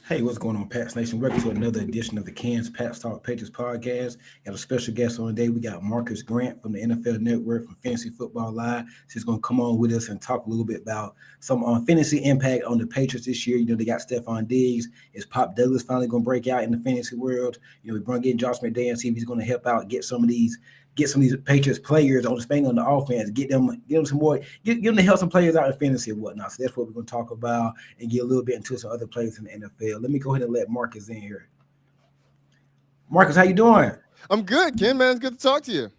Hey, what's going on, Pats Nation? Welcome to another edition of the Cans Pats Talk Patriots podcast. Got a special guest on today. We got Marcas Grant from the NFL Network from Fantasy Football Live. He's going to come on with us and talk a little bit about some fantasy impact on the Patriots this year. You know, they got Stephon Diggs. Is Pop Douglas finally going to break out in the fantasy world? You know, we bring in Josh McDaniels and see if he's going to help out get some of these Patriots players on the Spain on the offense, get them some more, get them to help some players out in fantasy and whatnot. So that's what we're going to talk about and get a little bit into some other players in the NFL. Let me go ahead and let Marcus in here. Marcus, how you doing? I'm good, Ken, man. It's good to talk to you.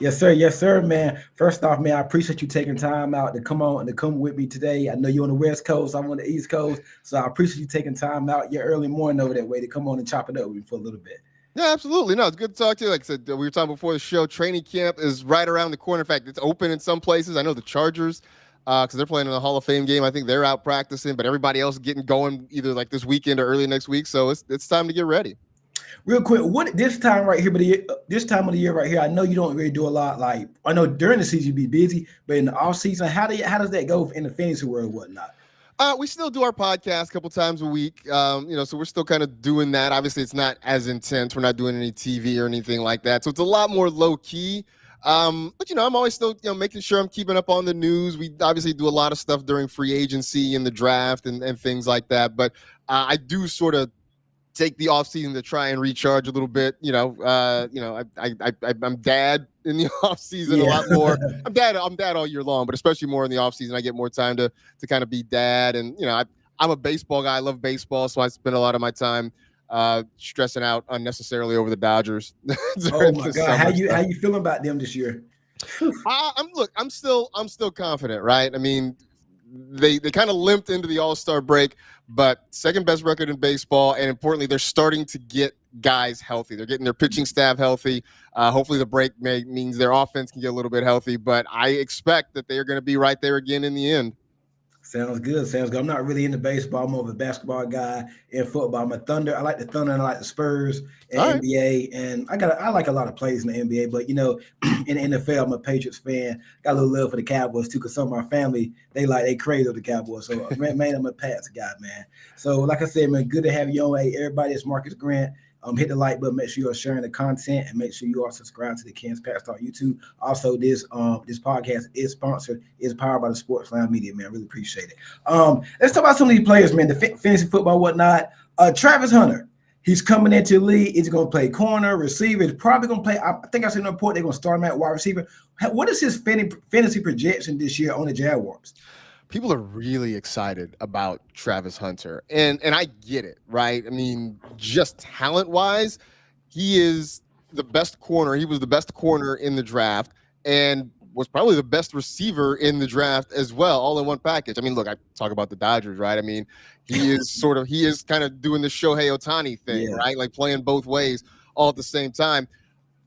Yes, sir, man. First off, man, I appreciate you taking time out to come on and to come with me today. I know you're on the West Coast, I'm on the East Coast, so I appreciate you taking time out your early morning over that way to come on and chop it up with me for a little bit. Yeah, absolutely. No, it's good to talk to you. Like I said, we were talking before the show. Training camp is right around the corner. In fact, it's open in some places. I know the Chargers, because they're playing in the Hall of Fame game. I think they're out practicing, but everybody else is getting going either like this weekend or early next week. So it's time to get ready. Real quick, what this time right here, but this time of the year right here, I know you don't really do a lot. Like I know during the season you be busy, but in the off season, how does that go in the fantasy world and whatnot? We still do our podcast a couple times a week, so we're still kind of doing that. Obviously, it's not as intense. We're not doing any TV or anything like that. So it's a lot more low key. But, I'm always still, making sure I'm keeping up on the news. We obviously do a lot of stuff during free agency and the draft and things like that. But I do sort of take the off season to try and recharge a little bit. I'm dad in the off season a lot more. I'm dad all year long, but especially more in the off season. I get more time to kind of be dad. And, I'm a baseball guy. I love baseball. So I spend a lot of my time stressing out unnecessarily over the Dodgers. Oh my God. How you feeling about them this year? I'm still confident, right? I mean, they kind of limped into the All-Star break, but second best record in baseball, and importantly, they're starting to get guys healthy. They're getting their pitching staff healthy. Hopefully the break means their offense can get a little bit healthy, but I expect that they are going to be right there again in the end. Sounds good. I'm not really into baseball. I'm more of a basketball guy and football. I'm a Thunder. I like the Thunder and I like the Spurs and NBA. And I like a lot of plays in the NBA. But, in the NFL, I'm a Patriots fan. Got a little love for the Cowboys, too, because some of my family, they crazy of the Cowboys. So, man, I'm a Pats guy, man. So, like I said, man, good to have you on. Hey, everybody, it's Marcus Grant. Hit the like button. Make sure you're sharing the content, and make sure you are subscribed to the Cans Pats Talk YouTube. Also, this podcast is powered by the Sports Line Media. Man, I really appreciate it. Let's talk about some of these players, man. The fantasy football, whatnot. Travis Hunter, he's coming into the league. He's going to play corner, receiver. He's probably going to play. I think I said in the report they're going to start him at wide receiver. What is his fantasy projection this year on the Jaguars? People are really excited about Travis Hunter, and I get it, right? I mean, just talent-wise, he is the best corner. He was the best corner in the draft and was probably the best receiver in the draft as well, all in one package. I mean, look, I talk about the Dodgers, right? I mean, he is kind of doing the Shohei Ohtani thing, right? Like playing both ways all at the same time.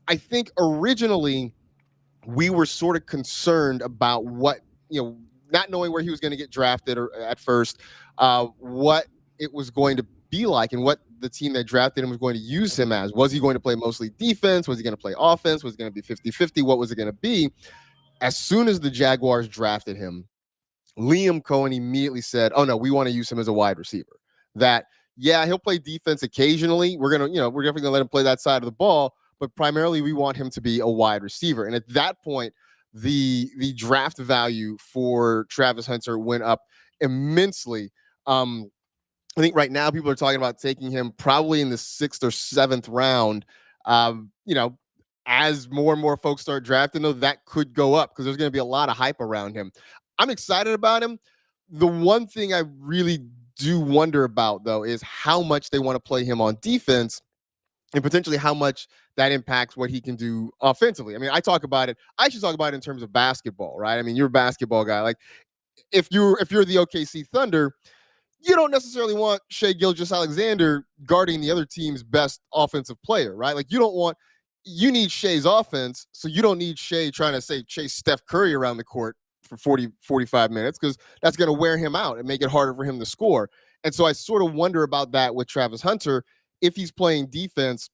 I think originally we were sort of concerned about what, not knowing where he was going to get drafted or at first, what it was going to be like and what the team that drafted him was going to use him as. Was he going to play mostly defense? Was he going to play offense? Was it going to be 50-50? What was it going to be? As soon as the Jaguars drafted him, Liam Cohen immediately said, oh, no, we want to use him as a wide receiver. That, he'll play defense occasionally. We're definitely going to let him play that side of the ball, but primarily we want him to be a wide receiver. And at that point, the draft value for Travis Hunter went up immensely. I think right now people are talking about taking him probably in the 6th or 7th round. As more and more folks start drafting, though, that could go up because there's going to be a lot of hype around him. I'm excited about him. The one thing I really do wonder about, though, is how much they want to play him on defense and potentially how much that impacts what he can do offensively. I mean, I should talk about it in terms of basketball, right? I mean, you're a basketball guy. Like, if you're the OKC Thunder, you don't necessarily want Shea Gilgeous-Alexander guarding the other team's best offensive player, right? Like you need Shea's offense, so you don't need Shea trying to say chase Steph Curry around the court for 45 minutes, because that's going to wear him out and make it harder for him to score. And so I sort of wonder about that with Travis Hunter. If he's playing defense,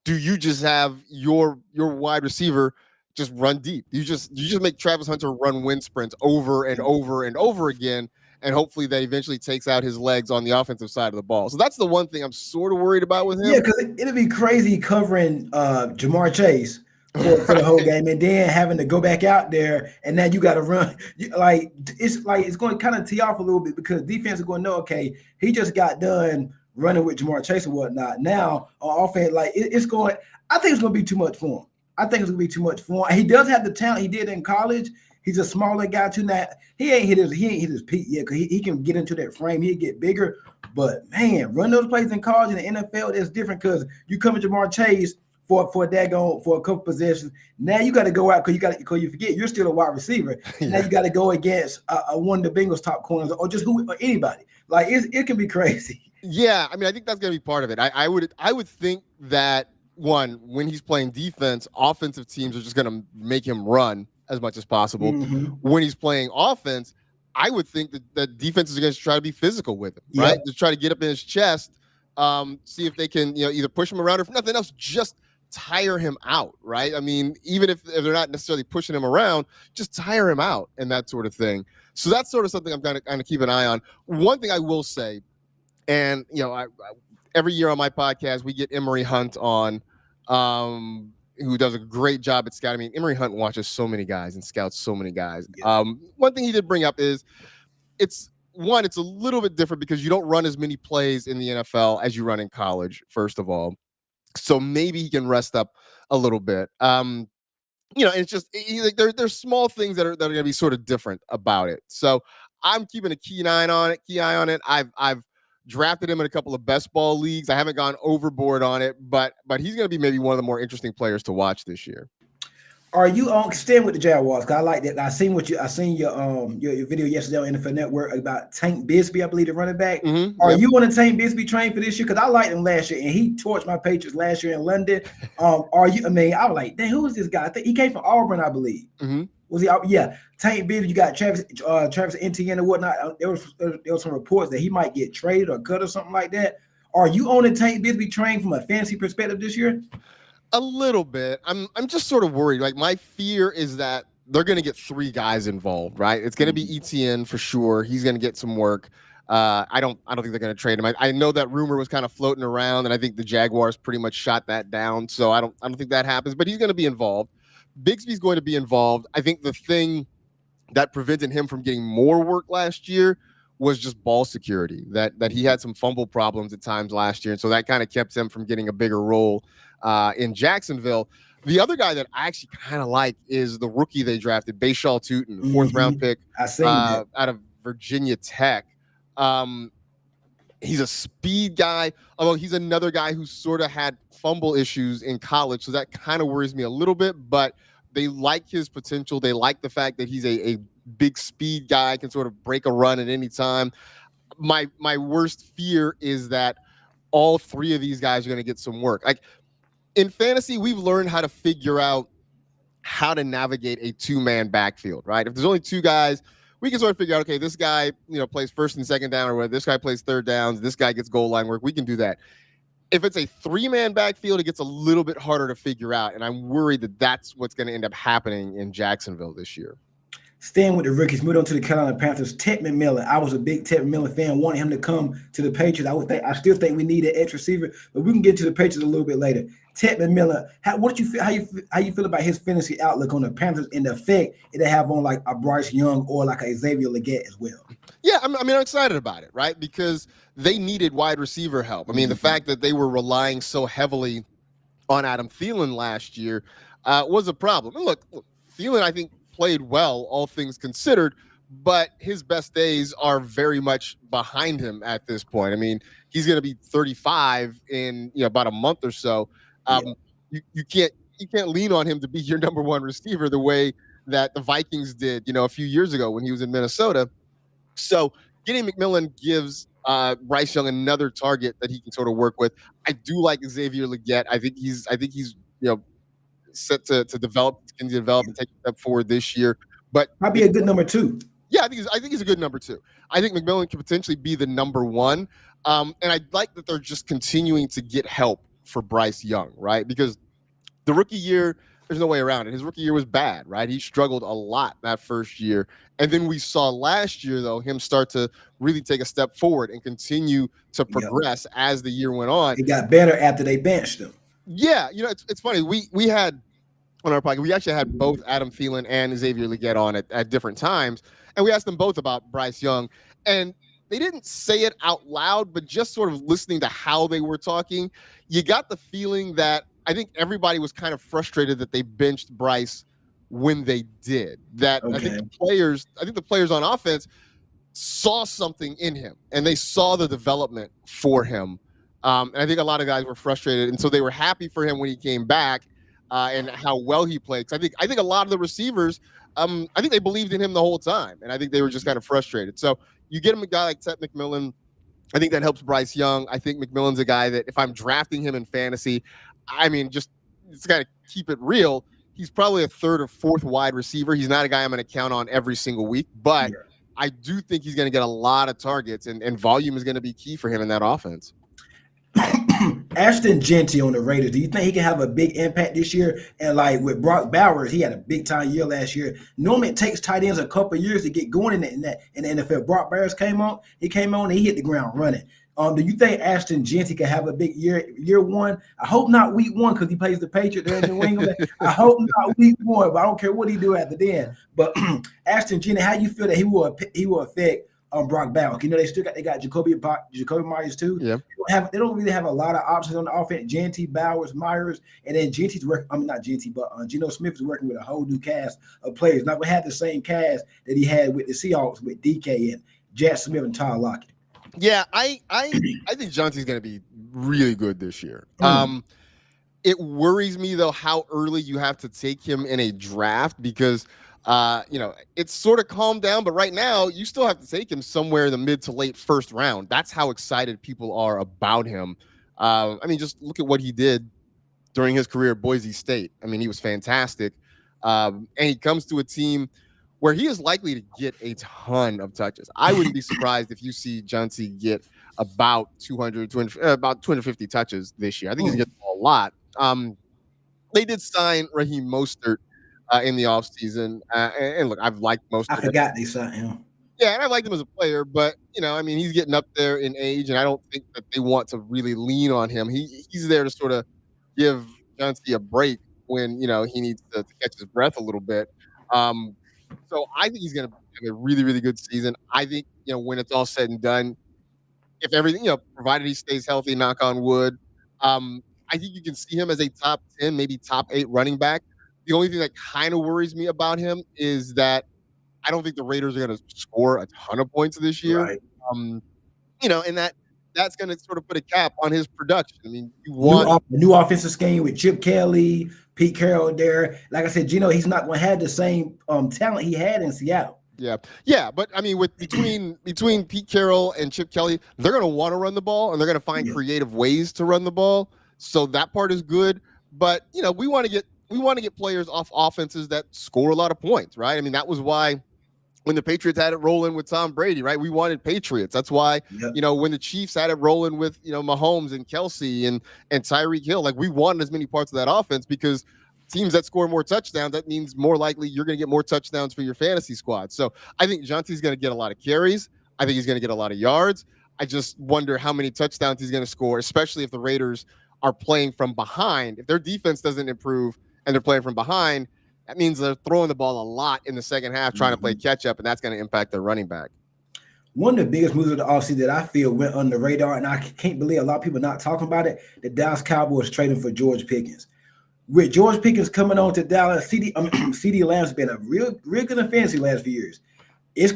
do you just have your wide receiver just run deep? You just make Travis Hunter run wind sprints over and over and over again, and hopefully that eventually takes out his legs on the offensive side of the ball. So that's the one thing I'm sort of worried about with him. Yeah, because it'd be crazy covering Jamar Chase for the whole game, and then having to go back out there, and now you got to run. It's going to kind of tee off a little bit, because defense is going to know, okay, he just got done running with Jamar Chase and whatnot. Now on offense, it's going. I think it's going to be too much for him. I think it's going to be too much for him. He does have the talent he did in college. He's a smaller guy too. Now he ain't hit his peak yet, because he can get into that frame. He'll get bigger. But man, run those plays in college and the NFL, that's different, because you come to Jamar Chase for a couple possessions. Now you got to go out, because you forget you're still a wide receiver. Yeah. Now you got to go against one of the Bengals' top corners, or just or anybody. Like it can be crazy. Yeah, I mean, I think that's going to be part of it. I would think that, one, when he's playing defense, offensive teams are just going to make him run as much as possible. Mm-hmm. When he's playing offense, I would think that defenses are going to try to be physical with him, right? Yep. To try to get up in his chest, see if they can, either push him around, or if nothing else, just tire him out, right? I mean, even if they're not necessarily pushing him around, just tire him out and that sort of thing. So that's sort of something I'm going to keep an eye on. One thing I will say, and every year on my podcast, we get Emory Hunt on, who does a great job at scouting. I mean, Emory Hunt watches so many guys and scouts so many guys. Yeah. One thing he did bring up is it's a little bit different, because you don't run as many plays in the NFL as you run in college, first of all. So maybe he can rest up a little bit. And it's just there's small things that are going to be sort of different about it. So I'm keeping a key eye on it. I've drafted him in a couple of best ball leagues. I haven't gone overboard on it, but he's going to be maybe one of the more interesting players to watch this year. Are you on staying with the Jaguars? Cause I like that. I seen your video yesterday on NFL Network about Tank Bigsby, I believe, the running back. Mm-hmm. Are you on the Tank Bigsby train for this year? Because I liked him last year, and he torched my Patriots last year in London. Are you? I mean, I was like, dang, who is this guy? I think he came from Auburn, I believe. Mm-hmm. Was he? Yeah, Tank Bigsby. You got Travis Etienne and whatnot. There was some reports that he might get traded or cut or something like that. Are you on the Tank Bigsby train from a fantasy perspective this year? A little bit. I'm just sort of worried. Like, my fear is that they're going to get three guys involved, right? It's going to be Etienne for sure. He's going to get some work. I don't think they're going to trade him. I know that rumor was kind of floating around, and I think the Jaguars pretty much shot that down. So I don't think that happens. But he's going to be involved. Bigsby's going to be involved. I think the thing that prevented him from getting more work last year was just ball security. That he had some fumble problems at times last year, and so that kind of kept him from getting a bigger role in Jacksonville. The other guy that I actually kind of like is the rookie they drafted, Bashal Tutin, the fourth round pick out of Virginia Tech. He's a speed guy, although he's another guy who sort of had fumble issues in college, so that kind of worries me a little bit, but they like his potential. They like the fact that he's a big speed guy, can sort of break a run at any time. My worst fear is that all three of these guys are going to get some work. Like, in fantasy, we've learned how to figure out how to navigate a two-man backfield, right? If there's only two guys, we can sort of figure out, okay, this guy, plays first and second down, or whether this guy plays third downs, this guy gets goal line work. We can do that. If it's a three-man backfield, it gets a little bit harder to figure out, and I'm worried that that's what's going to end up happening in Jacksonville this year. Staying with the rookies, moved on to the Carolina Panthers. Ted McMillan. I was a big Ted McMillan fan, wanted him to come to the Patriots. I still think we need an edge receiver, but we can get to the Patriots a little bit later. Ted McMillan, what did you feel? How you feel about his fantasy outlook on the Panthers and the effect it have on like a Bryce Young or like a Xavier Legette as well? Yeah, I'm excited about it, right? Because they needed wide receiver help. I mean, the fact that they were relying so heavily on Adam Thielen last year was a problem. And look, Thielen, I think, played well, all things considered, but his best days are very much behind him at this point. I mean, he's going to be 35 in about a month or so. You can't lean on him to be your number one receiver the way that the Vikings did, a few years ago when he was in Minnesota. So getting McMillan gives Bryce Young another target that he can sort of work with. I do like Xavier Legette. I think he's set to continue to develop and take a step forward this year. But Probably a good number 2. yeah, I think he's a good number 2. I think McMillan could potentially be the number 1. And I like that they're just continuing to get help for Bryce Young, right? Because the rookie year, there's no way around it. His rookie year was bad, right? He struggled a lot that first year. And then we saw last year, though, him start to really take a step forward and continue to progress as the year went on. It got better after they benched him. Yeah, it's funny. We had on our podcast, we actually had both Adam Thielen and Xavier Legette on at different times, and we asked them both about Bryce Young, and they didn't say it out loud, but just sort of listening to how they were talking, you got the feeling that I think everybody was kind of frustrated that they benched Bryce when they did. That I think the players on offense saw something in him, and they saw the development for him. And I think a lot of guys were frustrated, and so they were happy for him when he came back and how well he played. Because I think a lot of the receivers, I think they believed in him the whole time, and I think they were just kind of frustrated. So you get him a guy like Ted McMillan. I think that helps Bryce Young. I think McMillan's a guy that if I'm drafting him in fantasy, I mean, just got to keep it real. He's probably a 3rd or 4th wide receiver. He's not a guy I'm going to count on every single week, but I do think he's going to get a lot of targets, and volume is going to be key for him in that offense. Ashton Jeanty on the Raiders, do you think he can have a big impact this year? And like with Brock Bowers, he had a big time year last year. Normally it takes tight ends a couple of years to get going in the NFL. Brock Bowers came on and he hit the ground running. Do you think Ashton Jeanty can have a big year 1? I hope not week 1 because he plays the Patriots there in New England. I hope not week 1, but I don't care what he do after then. But Ashton Jeanty, how you feel that he will affect Brock Bowers? They got Jacoby Myers too. Yeah, they don't really have a lot of options on the offense. Jeanty, Bowers, Myers, and then Jeanty's working. I mean, not Jeanty, but Geno Smith is working with a whole new cast of players. Not gonna have the same cast that he had with the Seahawks with DK and Jack Smith and Tyler Lockett. Yeah, I think Jeanty's going to be really good this year. It worries me though how early you have to take him in a draft because it's sort of calmed down, but right now you still have to take him somewhere in the mid to late 1st round. That's how excited people are about him. I mean, just look at what he did during his career at Boise State. I mean, he was fantastic. And he comes to a team where he is likely to get a ton of touches. I wouldn't be surprised if you see Jeanty get about 250 touches this year. I think he's getting a lot. They did sign Raheem Mostert in the offseason. And look, I've liked Mostert. I forgot they signed him. Yeah, and I liked him as a player, but, I mean, he's getting up there in age, and I don't think that they want to really lean on him. He's there to sort of give Jeanty a break when, he needs to catch his breath a little bit. So I think he's going to have a really, really good season. I think, when it's all said and done, if everything, provided he stays healthy, knock on wood, I think you can see him as a top 10, maybe top 8 running back. The only thing that kind of worries me about him is that I don't think the Raiders are going to score a ton of points this year. Right. And that's going to sort of put a cap on his production. I mean, you want the new offensive scheme with Chip Kelly, Pete Carroll there. Like I said, he's not going to have the same talent he had in Seattle. Yeah, but I mean, with between Pete Carroll and Chip Kelly, they're going to want to run the ball and they're going to find creative ways to run the ball. So that part is good. But we want to get players off offenses that score a lot of points, right? I mean, that was why when the Patriots had it rolling with Tom Brady, right? We wanted Patriots. That's why, when the Chiefs had it rolling with, Mahomes and Kelsey and Tyreek Hill, like we wanted as many parts of that offense because teams that score more touchdowns, that means more likely you're going to get more touchdowns for your fantasy squad. So I think Jeanty's going to get a lot of carries. I think he's going to get a lot of yards. I just wonder how many touchdowns he's going to score, especially if the Raiders are playing from behind. If their defense doesn't improve and they're playing from behind, that means they're throwing the ball a lot in the second half, trying to play catch up, and that's going to impact their running back. One of the biggest moves of the offseason that I feel went under the radar, and I can't believe a lot of people not talking about it, the Dallas Cowboys trading for George Pickens. With George Pickens coming on to Dallas, CD Lamb's been a real good in fantasy last few years.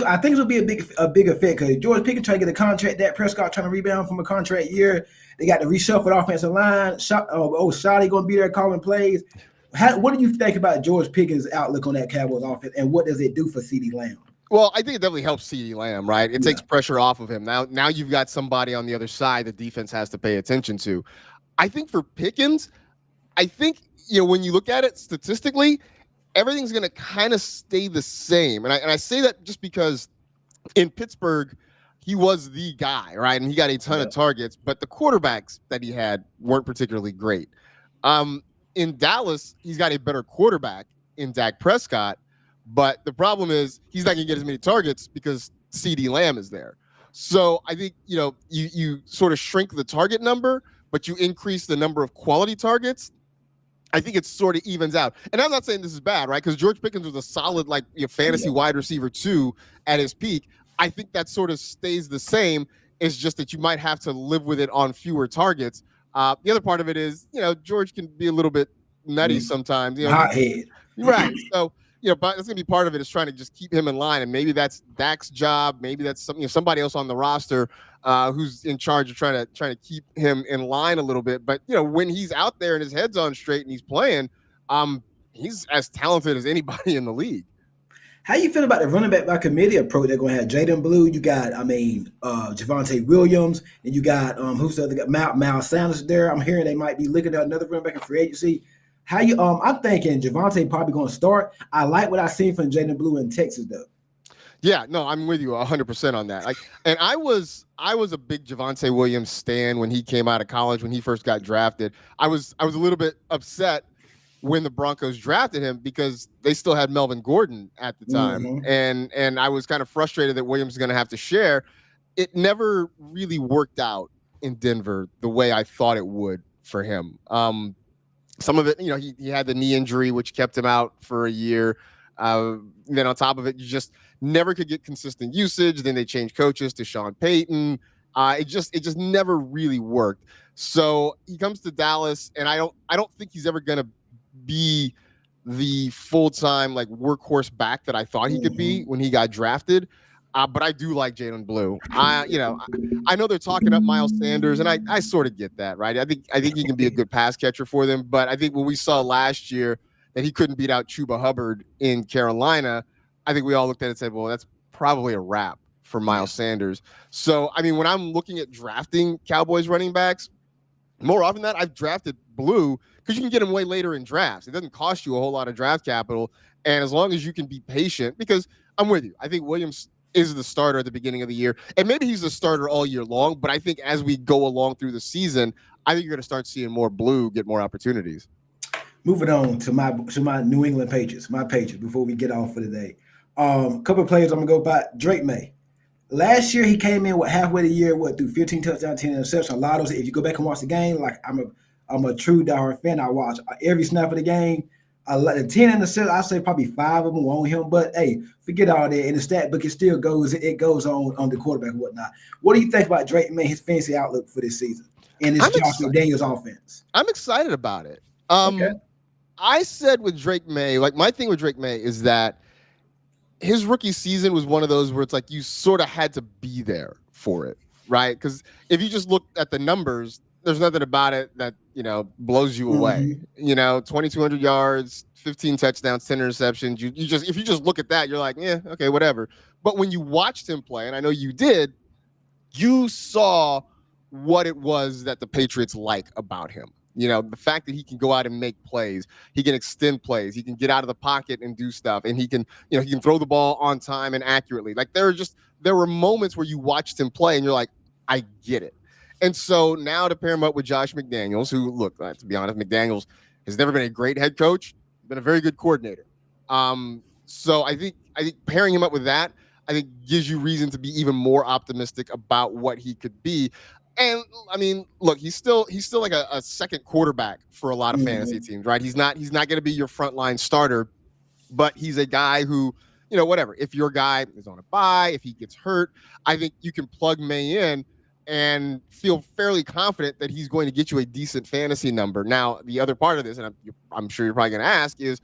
I think it'll be a big effect because George Pickens trying to get a contract. Dak Prescott trying to rebound from a contract year. They got the reshuffled offensive line. Shotty going to be there calling plays. What do you think about George Pickens' outlook on that Cowboys offense, and what does it do for CeeDee Lamb? Well, I think it definitely helps CeeDee Lamb, right? It Yeah, takes pressure off of him. Now you've got somebody on the other side the defense has to pay attention to. I think for Pickens, I think when you look at it statistically, everything's going to kind of stay the same. And I say that just because in Pittsburgh, he was the guy, right? And he got a ton yeah, of targets, but the quarterbacks that he had weren't particularly great. Um, in Dallas, he's got a better quarterback in Dak Prescott, but the problem is he's not going to get as many targets because CeeDee Lamb is there. So I think you sort of shrink the target number, but you increase the number of quality targets. I think it sort of evens out. And I'm not saying this is bad, right? Because George Pickens was a solid, fantasy yeah. wide receiver too at his peak. I think that sort of stays the same. It's just that you might have to live with it on fewer targets. The other part of it is, George can be a little bit nutty sometimes. Hothead. Right. So, but that's gonna be part of it is trying to just keep him in line, and maybe that's Dak's job. Maybe that's somebody else on the roster who's in charge of trying to keep him in line a little bit. But when he's out there and his head's on straight and he's playing, he's as talented as anybody in the league. How you feel about the running back by committee approach? They're going to have Jaden Blue. You got, Javonte Williams, and you got who's the other guy? Miles Sanders there. I'm hearing they might be looking at another running back in free agency. How you? I'm thinking Javonte probably going to start. I like what I seen from Jaden Blue in Texas though. Yeah, no, I'm with you 100% on that. And I was a big Javonte Williams stan when he came out of college when he first got drafted. I was a little bit upset when the Broncos drafted him because they still had Melvin Gordon at the time, Mm-hmm. and I was kind of frustrated that Williams is going to have to share. It never really worked out in Denver the way I thought it would for him. Some of it, he had the knee injury, which kept him out for a year. Then on top of it, you just never could get consistent usage. Then they changed coaches to Sean Payton. It just never really worked. So he comes to Dallas, and I don't think he's ever going to be the full-time workhorse back that I thought he could be when he got drafted. But I do like Jalen Blue. I know they're talking up Miles Sanders, and I sort of get that, right? I think he can be a good pass catcher for them. But I think when we saw last year that he couldn't beat out Chuba Hubbard in Carolina, I think we all looked at it and said, well, that's probably a wrap for Miles Sanders. So, when I'm looking at drafting Cowboys running backs, more often than that, I've drafted Blue because you can get him way later in drafts. It doesn't cost you a whole lot of draft capital. And as long as you can be patient, because I'm with you. I think Williams is the starter at the beginning of the year. And maybe he's the starter all year long. But I think as we go along through the season, I think you're going to start seeing more Blue get more opportunities. Moving on to my New England Patriots, my Patriots. Before we get off for today, a couple of players I'm gonna go by. Drake May. Last year he came in halfway the year, through 15 touchdowns, 10 interceptions. A lot of those. If you go back and watch the game, I'm a true diehard fan. I watch every snap of the game. The 10 interceptions, I say probably 5 of them were on him. But hey, forget all that. In the stat book, it still goes. It goes on the quarterback and whatnot. What do you think about Drake May, his fancy outlook for this season and this Josh McDaniels offense? I'm excited about it. Okay. I said with Drake May, my thing with Drake May is that his rookie season was one of those where it's like you sort of had to be there for it, right? Because if you just look at the numbers, there's nothing about it that blows you away. 2,200 yards, 15 touchdowns, 10 interceptions. If you just look at that, you're like, yeah, okay, whatever. But when you watched him play, and I know you did, you saw what it was that the Patriots like about him. The fact that he can go out and make plays, he can extend plays, he can get out of the pocket and do stuff, and he can throw the ball on time and accurately. There were moments where you watched him play and you're like, I get it. And so now to pair him up with Josh McDaniels, who, look, to be honest, McDaniels has never been a great head coach, been a very good coordinator. So I think pairing him up with that, I think gives you reason to be even more optimistic about what he could be. And look, he's still like a second quarterback for a lot of fantasy teams, right? He's not going to be your frontline starter, but he's a guy who, whatever. If your guy is on a bye, if he gets hurt, I think you can plug May in and feel fairly confident that he's going to get you a decent fantasy number. Now, the other part of this, and I'm sure you're probably going to ask, is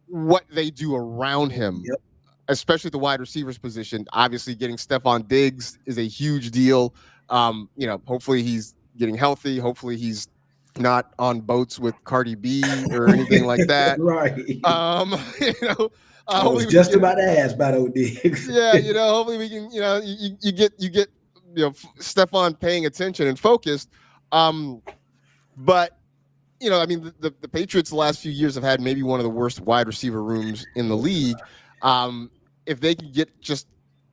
what they do around him. Yep. Especially at the wide receivers position. Obviously, getting Stephon Diggs is a huge deal. Hopefully he's getting healthy. Hopefully he's not on boats with Cardi B or anything like that. Right. You know, I was hopefully we can just get, about to ask about old Diggs. yeah, you know, hopefully we can, you know, you get, you know, Stephon paying attention and focused. But you know, I mean, the Patriots the last few years have had maybe one of the worst wide receiver rooms in the league. Um, if they can get just,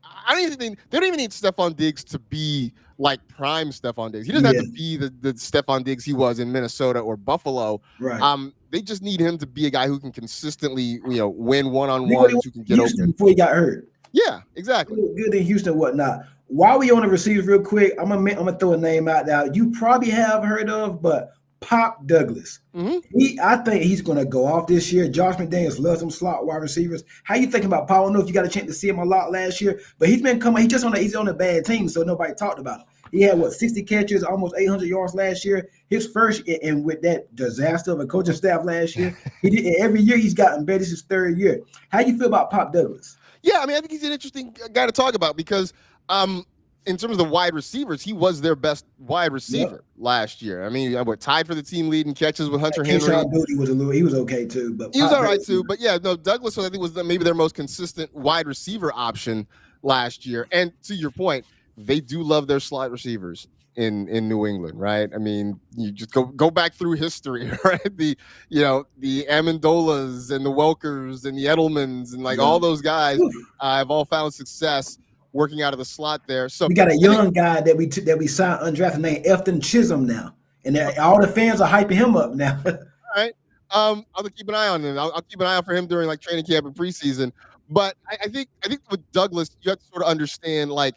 I don't even think they don't even need Stephon Diggs to be like prime Stephon Diggs. He doesn't have Yeah, to be the Stephon Diggs he was in Minnesota or Buffalo. right. They just need him to be a guy who can consistently, you know, win one on Look what he ones, was who can in get Houston open. before he got hurt. Yeah, exactly. Good in Houston and whatnot. While we on the receivers, real quick, I'm gonna throw a name out there. You probably have heard of, but Pop Douglas. Mm-hmm. I think he's gonna go off this year. Josh McDaniels loves some slot wide receivers. How you thinking about Pop? I don't know if you got a chance to see him a lot last year, but he's been coming. He's on a bad team, so nobody talked about him. He had 60 catches, almost 800 yards last year. His first, and with that disaster of a coaching staff last year, he did every year he's gotten better. This is his third year. How you feel about Pop Douglas? Yeah, I mean, I think he's an interesting guy to talk about because, in terms of the wide receivers, he was their best wide receiver last year. I mean, what, tied for the team lead in catches with Hunter Henry. Booty was he was okay too, but He was Pop all right Douglas, too. But yeah, no, Douglas, I think, was maybe their most consistent wide receiver option last year. And to your point, they do love their slot receivers in New England, right? I mean, you just go back through history, right? The Amendolas and the Welkers and the Edelmans and like all those guys have all found success working out of the slot there. So we got a I think, young guy that we signed undrafted named Efton Chisholm now, and all the fans are hyping him up now. all right. I'll keep an eye on him. I'll keep an eye out for him during like training camp and preseason. But I think with Douglas, you have to sort of understand like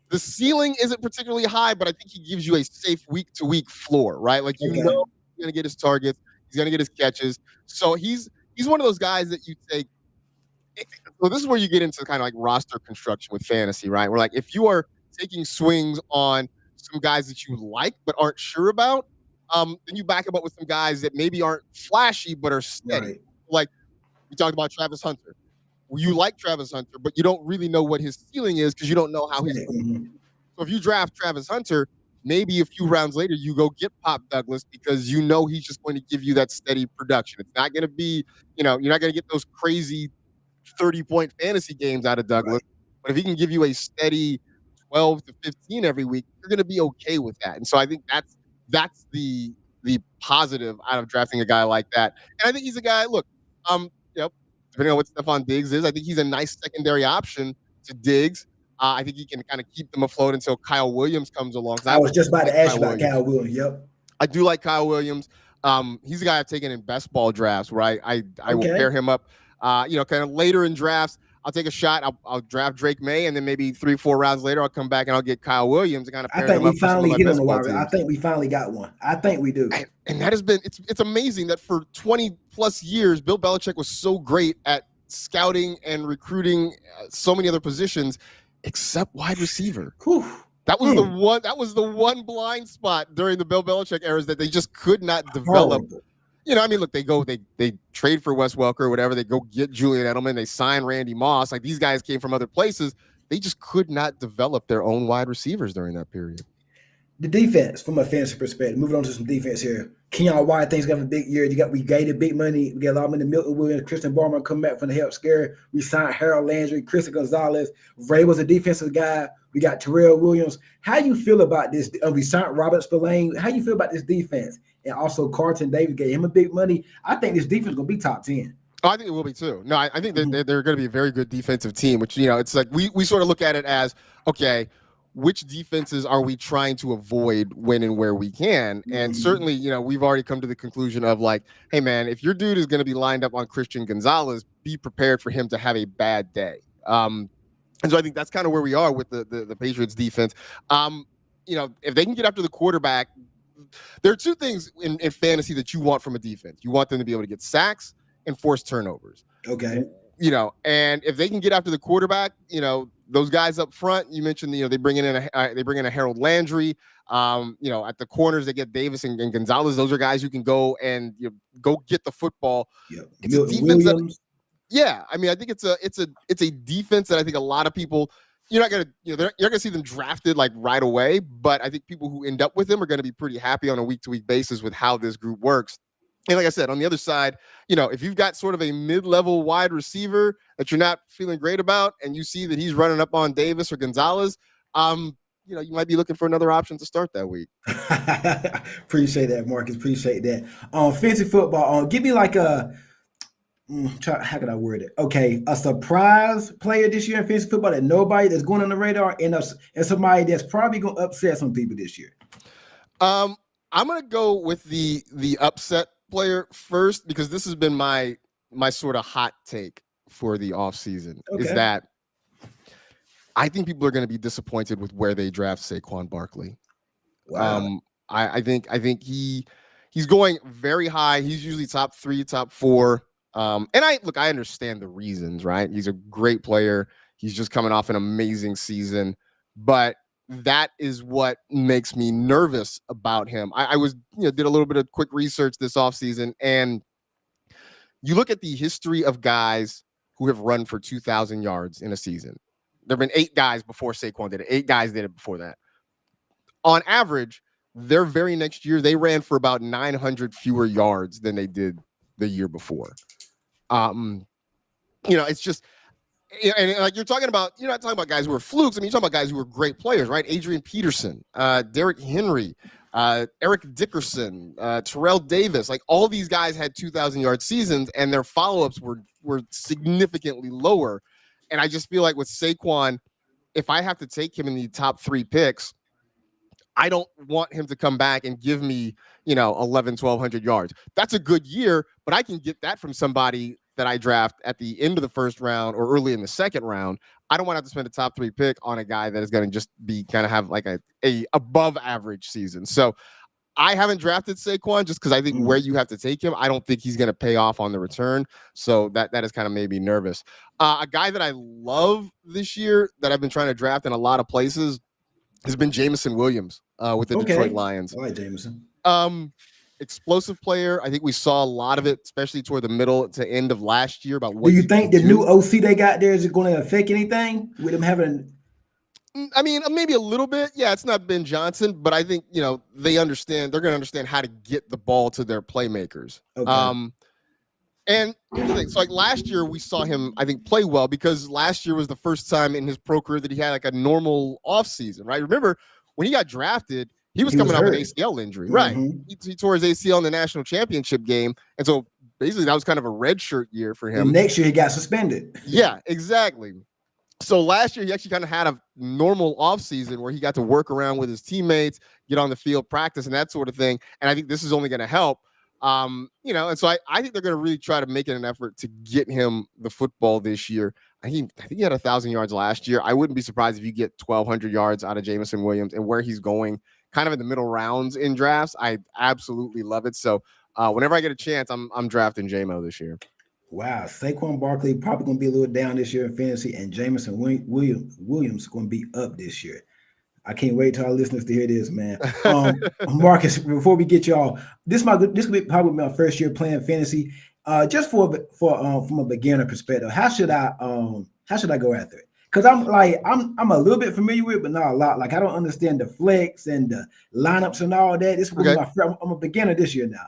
the ceiling isn't particularly high, but I think he gives you a safe week to week floor, right? Like you know he's gonna get his targets, he's gonna get his catches. So he's one of those guys that you take. So this is where you get into kind of like roster construction with fantasy, right? Where like if you are taking swings on some guys that you like but aren't sure about, then you back them up with some guys that maybe aren't flashy but are steady. Right. Like we talked about Travis Hunter. Well, you like Travis Hunter, but you don't really know what his ceiling is because you don't know how he's going to do. So if you draft Travis Hunter, maybe a few rounds later you go get Pop Douglas because you know he's just going to give you that steady production. It's not going to be, you're not going to get those crazy 30-point fantasy games out of Douglas. Right. But if he can give you a steady 12 to 15 every week, you're going to be okay with that. And so I think that's the positive out of drafting a guy like that. And I think he's a guy, look, depending on what Stephon Diggs is, I think he's a nice secondary option to Diggs. I think he can kind of keep them afloat until Kyle Williams comes along. I was just about to ask you about Kyle Williams. Yep. I do like Kyle Williams. He's a guy I've taken in best ball drafts where I will pair him up, kind of later in drafts. I'll take a shot. I'll draft Drake May, and then maybe 3-4 rounds later, I'll come back and I'll get Kyle Williams and kind of pair him up. I think we finally hit on the wire. I think we finally got one. I think we do. And that has been it's amazing that for 20 plus years, Bill Belichick was so great at scouting and recruiting so many other positions, except wide receiver. Whew. That was the one blind spot during the Bill Belichick eras that they just could not develop. Horrible. Look, they trade for Wes Welker or whatever. They go get Julian Edelman. They sign Randy Moss. Like these guys came from other places. They just could not develop their own wide receivers during that period. The defense, from a fantasy perspective, moving on to some defense here. Kenyon White thinks gonna have a big year. We gated big money. We got a lot of money. Milton Williams, Christian Barmore come back from the health scare. We signed Harold Landry, Chris Gonzalez. Ray was a defensive guy. We got Terrell Williams. How you feel about this? We signed Robert Spillane. How you feel about this defense? And also Carlton Davis gave him a big money. I think this defense is gonna be top 10. Oh, I think it will be too. No, I think they're going to be a very good defensive team, which, it's like we sort of look at it as, okay, which defenses are we trying to avoid when and where we can? And certainly, we've already come to the conclusion of like, hey, man, if your dude is going to be lined up on Christian Gonzalez, be prepared for him to have a bad day. And so I think that's kind of where we are with the Patriots defense. If they can get after the quarterback, there are two things in fantasy that you want from a defense. You want them to be able to get sacks and force turnovers. Okay. And if they can get after the quarterback, those guys up front, you mentioned, they bring in a Harold Landry. At the corners, they get Davis and Gonzalez. Those are guys who can go and go get the football. Yeah. It's a defense I think it's a defense that I think a lot of people you're not gonna, you're not gonna see them drafted like right away. But I think people who end up with them are going to be pretty happy on a week to week basis with how this group works. And like I said, on the other side, if you've got sort of a mid-level wide receiver that you're not feeling great about, and you see that he's running up on Davis or Gonzalez, you might be looking for another option to start that week. Appreciate that, Marcus. Appreciate that. Fantasy football. Give me like how can I word it? Okay, a surprise player this year in fantasy football that nobody that's going on the radar, and somebody that's probably going to upset some people this year. I'm gonna go with the upset player first, because this has been my sort of hot take for the offseason. Okay. Is that I think people are going to be disappointed with where they draft Saquon Barkley. Wow. I think he's going very high. He's usually top 3, top 4. And I understand the reasons, right? He's a great player. He's just coming off an amazing season, but that is what makes me nervous about him. I was, did a little bit of quick research this offseason, and you look at the history of guys who have run for 2,000 yards in a season. There have been 8 guys before Saquon did it. 8 guys did it before that. On average, their very next year, they ran for about 900 fewer yards than they did the year before. It's just, and like you're talking about, you're not talking about guys who are flukes. I mean, you're talking about guys who are great players, right? Adrian Peterson, Derrick Henry, Eric Dickerson, Terrell Davis, like all these guys had 2,000-yard seasons, and their follow-ups were significantly lower. And I just feel like with Saquon, if I have to take him in the top 3 picks, I don't want him to come back and give me, 1,100 yards. That's a good year, but I can get that from somebody that I draft at the end of the first round or early in the second round. I don't want to have to spend a top 3 pick on a guy that is going to just be kind of have like a above average season. So I haven't drafted Saquon just because I think where you have to take him, I don't think he's going to pay off on the return. So that has kind of made me nervous. A guy that I love this year that I've been trying to draft in a lot of places has been Jameson Williams with the Detroit Lions. I like Jameson. Explosive player. I think we saw a lot of it, especially toward the middle to end of last year. About what do you think the new OC they got there is going to affect anything with them having? I mean, maybe a little bit. Yeah, it's not Ben Johnson, but I think they understand. They're going to understand how to get the ball to their playmakers. Okay. And here's the thing. So like last year we saw him, I think, play well because last year was the first time in his pro career that he had like a normal offseason, right? Remember when he got drafted, he was coming off an ACL injury, right? He tore his ACL in the national championship game. And so basically that was kind of a redshirt year for him. And next year he got suspended. Yeah, exactly. So last year he actually kind of had a normal offseason where he got to work around with his teammates, get on the field, practice, and that sort of thing. And I think this is only going to help. And so I think they're going to really try to make it an effort to get him the football this year. I think he had 1,000 yards last year. I wouldn't be surprised if you get 1,200 yards out of Jameson Williams, and where he's going kind of in the middle rounds in drafts. I absolutely love it. So whenever I get a chance, I'm drafting JMO this year. Wow. Saquon Barkley probably going to be a little down this year in fantasy, and Jameson Williams going to be up this year. I can't wait till our listeners to hear this, man. Marcus, before we get y'all, this will be probably my first year playing fantasy. Just from a beginner perspective, how should I go after it? Because I'm a little bit familiar with it, but not a lot. Like I don't understand the flex and the lineups and all that. This will be my first. I'm a beginner this year now.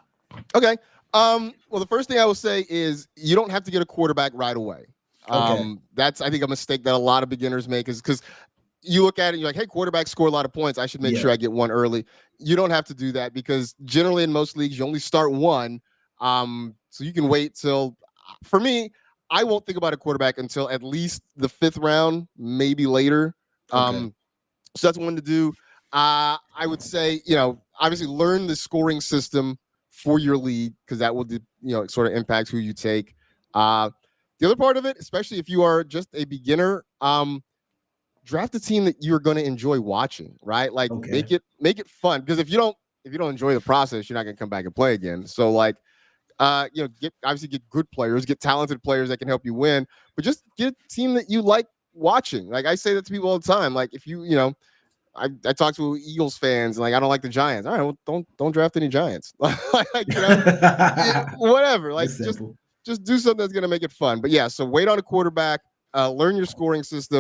Okay. Well, the first thing I will say is you don't have to get a quarterback right away. That's I think a mistake that a lot of beginners make is because you look at it, you're like, hey, quarterbacks score a lot of points. I should make sure I get one early. You don't have to do that because generally in most leagues, you only start one. So you can wait till, for me, I won't think about a quarterback until at least the 5th round, maybe later. So that's one to do. I would say, obviously learn the scoring system for your league because that will, sort of impact who you take. The other part of it, especially if you are just a beginner, draft a team that you're going to enjoy watching, right? Like make it fun. Because if you don't enjoy the process, you're not going to come back and play again. So like, get good players, get talented players that can help you win, but just get a team that you like watching. Like I say that to people all the time. Like if I talk to Eagles fans and like, I don't like the Giants. All right, well, don't draft any Giants. Whatever. Like just do something that's going to make it fun. But yeah, so wait on a quarterback, learn your scoring system.